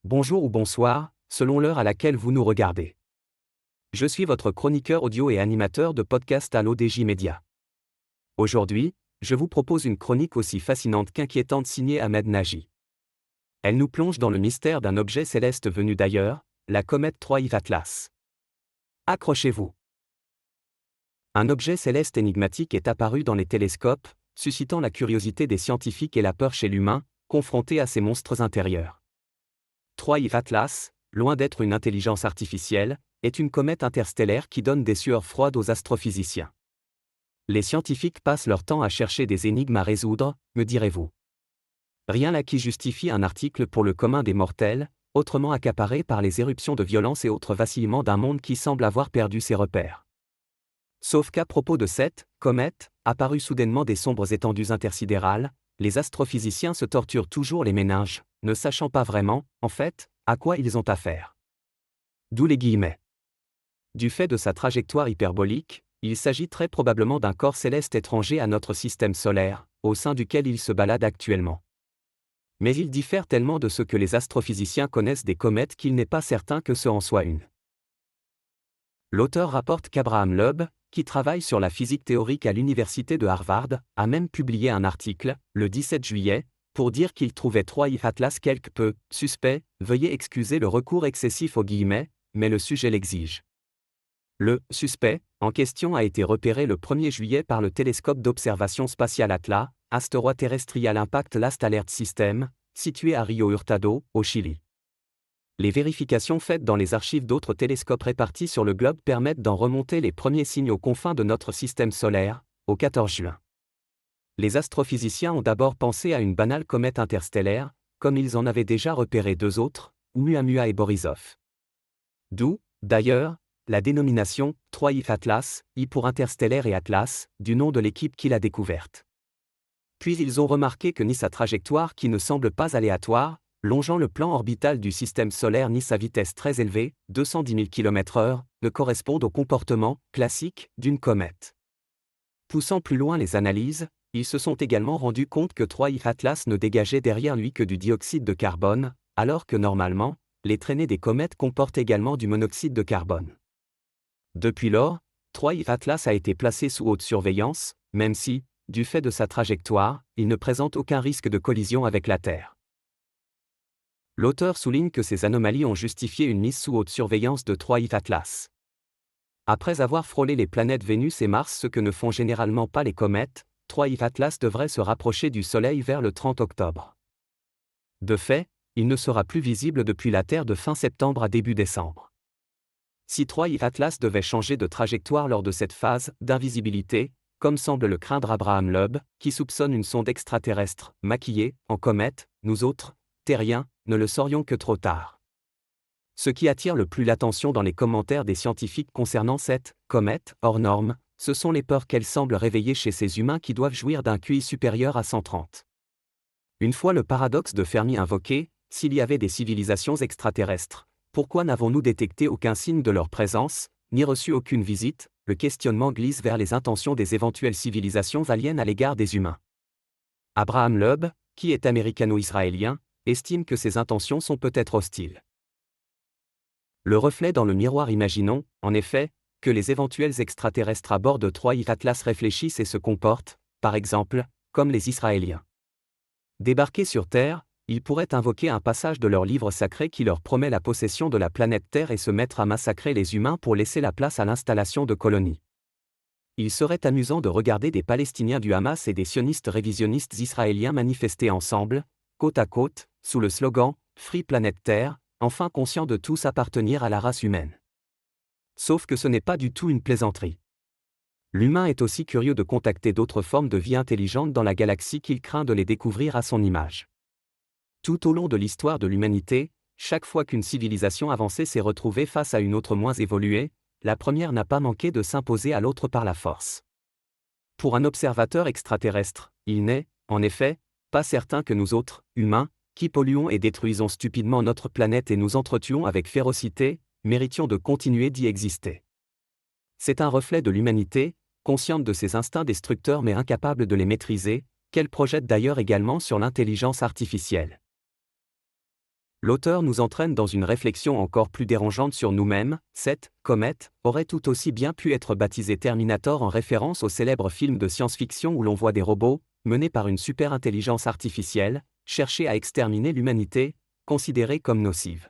Bonjour ou bonsoir, selon l'heure à laquelle vous nous regardez. Je suis votre chroniqueur audio et animateur de podcast à l'ODJ Média. Aujourd'hui, je vous propose une chronique aussi fascinante qu'inquiétante signée Ahmed Nagy. Elle nous plonge dans le mystère d'un objet céleste venu d'ailleurs, la comète 3i Atlas. Accrochez-vous. Un objet céleste énigmatique est apparu dans les télescopes, suscitant la curiosité des scientifiques et la peur chez l'humain, confronté à ces monstres intérieurs. 3i Atlas, loin d'être une intelligence artificielle, est une comète interstellaire qui donne des sueurs froides aux astrophysiciens. Les scientifiques passent leur temps à chercher des énigmes à résoudre, me direz-vous. Rien là qui justifie un article pour le commun des mortels, autrement accaparé par les éruptions de violence et autres vacillements d'un monde qui semble avoir perdu ses repères. Sauf qu'à propos de cette comète, apparue soudainement des sombres étendues intersidérales, les astrophysiciens se torturent toujours les méninges, ne sachant pas vraiment, en fait, à quoi ils ont affaire. D'où les guillemets. Du fait de sa trajectoire hyperbolique, il s'agit très probablement d'un corps céleste étranger à notre système solaire, au sein duquel il se balade actuellement. Mais il diffère tellement de ce que les astrophysiciens connaissent des comètes qu'il n'est pas certain que ce en soit une. L'auteur rapporte qu'Abraham Loeb, qui travaille sur la physique théorique à l'université de Harvard, a même publié un article, le 17 juillet, pour dire qu'il trouvait 3i Atlas quelque peu suspect, veuillez excuser le recours excessif aux guillemets, mais le sujet l'exige. Le suspect en question a été repéré le 1er juillet par le télescope d'observation spatiale Atlas, Asteroid Terrestrial Impact Last Alert System, situé à Rio Hurtado, au Chili. Les vérifications faites dans les archives d'autres télescopes répartis sur le globe permettent d'en remonter les premiers signes aux confins de notre système solaire, au 14 juin. Les astrophysiciens ont d'abord pensé à une banale comète interstellaire, comme ils en avaient déjà repéré deux autres, Oumuamua et Borisov. D'où, d'ailleurs, la dénomination 3i Atlas, I pour interstellaire et Atlas, du nom de l'équipe qui l'a découverte. Puis ils ont remarqué que ni sa trajectoire qui ne semble pas aléatoire, longeant le plan orbital du système solaire ni sa vitesse très élevée, 210 000 km/h, ne correspondent au comportement classique d'une comète. Poussant plus loin les analyses, ils se sont également rendus compte que 3i Atlas ne dégageait derrière lui que du dioxyde de carbone, alors que normalement, les traînées des comètes comportent également du monoxyde de carbone. Depuis lors, 3i Atlas a été placé sous haute surveillance, même si, du fait de sa trajectoire, il ne présente aucun risque de collision avec la Terre. L'auteur souligne que ces anomalies ont justifié une mise sous haute surveillance de 3i Atlas. Après avoir frôlé les planètes Vénus et Mars, ce que ne font généralement pas les comètes, 3i Atlas devrait se rapprocher du Soleil vers le 30 octobre. De fait, il ne sera plus visible depuis la Terre de fin septembre à début décembre. Si 3i Atlas devait changer de trajectoire lors de cette phase d'invisibilité, comme semble le craindre Abraham Loeb, qui soupçonne une sonde extraterrestre, maquillée, en comète, nous autres, terriens, ne le saurions que trop tard. Ce qui attire le plus l'attention dans les commentaires des scientifiques concernant cette comète hors norme, ce sont les peurs qu'elle semble réveiller chez ces humains qui doivent jouir d'un QI supérieur à 130. Une fois le paradoxe de Fermi invoqué, s'il y avait des civilisations extraterrestres, pourquoi n'avons-nous détecté aucun signe de leur présence, ni reçu aucune visite? Le questionnement glisse vers les intentions des éventuelles civilisations aliens à l'égard des humains. Abraham Loeb, qui est américano-israélien, estime que ces intentions sont peut-être hostiles. Le reflet dans le miroir. Imaginons, en effet, que les éventuels extraterrestres à bord de 3i Atlas réfléchissent et se comportent, par exemple, comme les Israéliens. Débarqués sur Terre, ils pourraient invoquer un passage de leur livre sacré qui leur promet la possession de la planète Terre et se mettre à massacrer les humains pour laisser la place à l'installation de colonies. Il serait amusant de regarder des Palestiniens du Hamas et des sionistes révisionnistes israéliens manifester ensemble, côte à côte, sous le slogan « Free Planet Terre », enfin conscients de tous appartenir à la race humaine. Sauf que ce n'est pas du tout une plaisanterie. L'humain est aussi curieux de contacter d'autres formes de vie intelligente dans la galaxie qu'il craint de les découvrir à son image. Tout au long de l'histoire de l'humanité, chaque fois qu'une civilisation avancée s'est retrouvée face à une autre moins évoluée, la première n'a pas manqué de s'imposer à l'autre par la force. Pour un observateur extraterrestre, il n'est, en effet, pas certain que nous autres, humains, qui polluons et détruisons stupidement notre planète et nous entretuons avec férocité, méritions de continuer d'y exister. C'est un reflet de l'humanité, consciente de ses instincts destructeurs mais incapable de les maîtriser, qu'elle projette d'ailleurs également sur l'intelligence artificielle. L'auteur nous entraîne dans une réflexion encore plus dérangeante sur nous-mêmes. Cette comète aurait tout aussi bien pu être baptisée Terminator en référence au célèbre film de science-fiction où l'on voit des robots, menés par une super-intelligence artificielle, chercher à exterminer l'humanité, considérée comme nocive.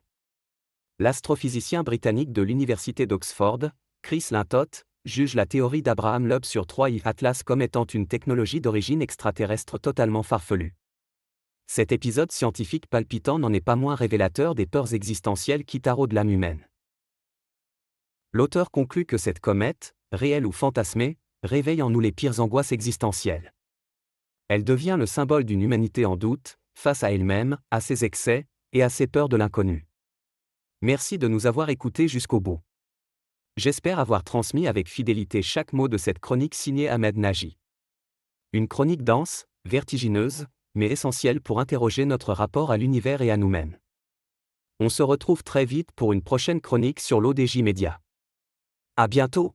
L'astrophysicien britannique de l'université d'Oxford, Chris Lintott, juge la théorie d'Abraham Loeb sur 3i Atlas comme étant une technologie d'origine extraterrestre totalement farfelue. Cet épisode scientifique palpitant n'en est pas moins révélateur des peurs existentielles qui taraudent l'âme humaine. L'auteur conclut que cette comète, réelle ou fantasmée, réveille en nous les pires angoisses existentielles. Elle devient le symbole d'une humanité en doute, face à elle-même, à ses excès, et à ses peurs de l'inconnu. Merci de nous avoir écoutés jusqu'au bout. J'espère avoir transmis avec fidélité chaque mot de cette chronique signée Ahmed Nagy. Une chronique dense, vertigineuse, mais essentielle pour interroger notre rapport à l'univers et à nous-mêmes. On se retrouve très vite pour une prochaine chronique sur l'ODJ Média. À bientôt!